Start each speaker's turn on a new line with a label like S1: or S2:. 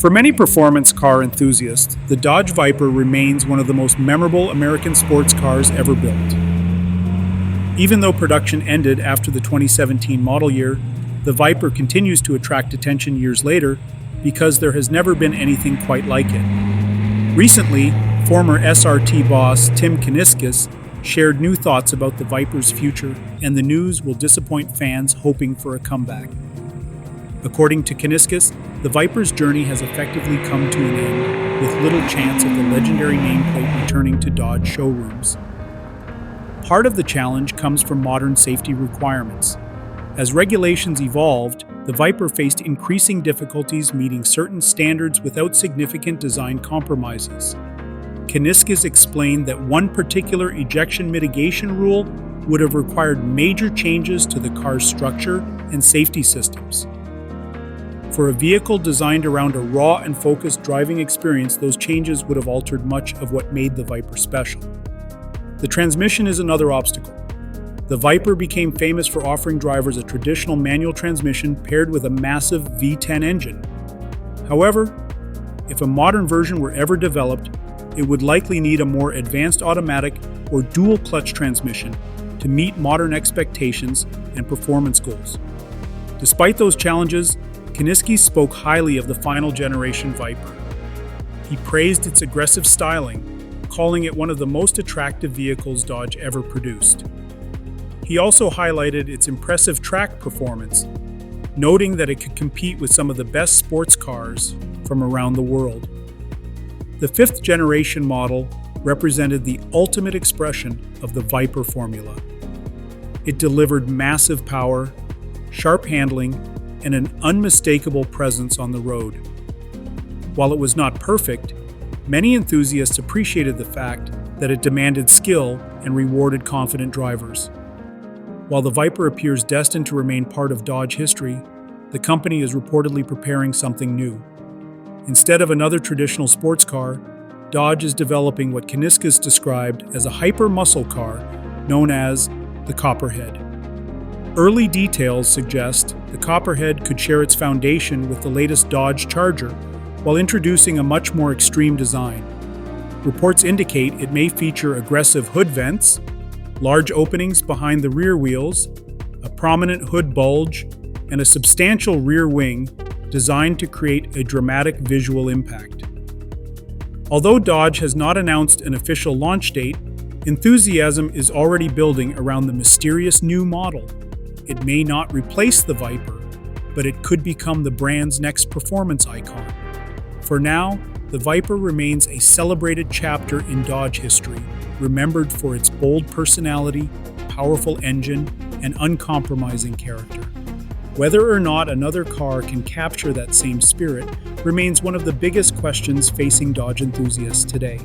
S1: For many performance car enthusiasts, the Dodge Viper remains one of the most memorable American sports cars ever built. Even though production ended after the 2017 model year, the Viper continues to attract attention years later because there has never been anything quite like it. Recently, former SRT boss Tim Kuniskis shared new thoughts about the Viper's future, and the news will disappoint fans hoping for a comeback. According to Kuniskis, the Viper's journey has effectively come to an end, with little chance of the legendary nameplate returning to Dodge showrooms. Part of the challenge comes from modern safety requirements. As regulations evolved, the Viper faced increasing difficulties meeting certain standards without significant design compromises. Kuniskis explained that one particular ejection mitigation rule would have required major changes to the car's structure and safety systems. For a vehicle designed around a raw and focused driving experience, those changes would have altered much of what made the Viper special. The transmission is another obstacle. The Viper became famous for offering drivers a traditional manual transmission paired with a massive V10 engine. However, if a modern version were ever developed, it would likely need a more advanced automatic or dual-clutch transmission to meet modern expectations and performance goals. Despite those challenges, Kuniskis spoke highly of the final generation Viper. He praised its aggressive styling, calling it one of the most attractive vehicles Dodge ever produced. He also highlighted its impressive track performance, noting that it could compete with some of the best sports cars from around the world. The fifth generation model represented the ultimate expression of the Viper formula. It delivered massive power, sharp handling, and an unmistakable presence on the road. While it was not perfect, many enthusiasts appreciated the fact that it demanded skill and rewarded confident drivers. While the Viper appears destined to remain part of Dodge history, the company is reportedly preparing something new. Instead of another traditional sports car, Dodge is developing what Kuniskis described as a hyper-muscle car known as the Copperhead. Early details suggest the Copperhead could share its foundation with the latest Dodge Charger while introducing a much more extreme design. Reports indicate it may feature aggressive hood vents, large openings behind the rear wheels, a prominent hood bulge, and a substantial rear wing designed to create a dramatic visual impact. Although Dodge has not announced an official launch date, enthusiasm is already building around the mysterious new model. It may not replace the Viper, but it could become the brand's next performance icon. For now, the Viper remains a celebrated chapter in Dodge history, remembered for its bold personality, powerful engine, and uncompromising character. Whether or not another car can capture that same spirit remains one of the biggest questions facing Dodge enthusiasts today.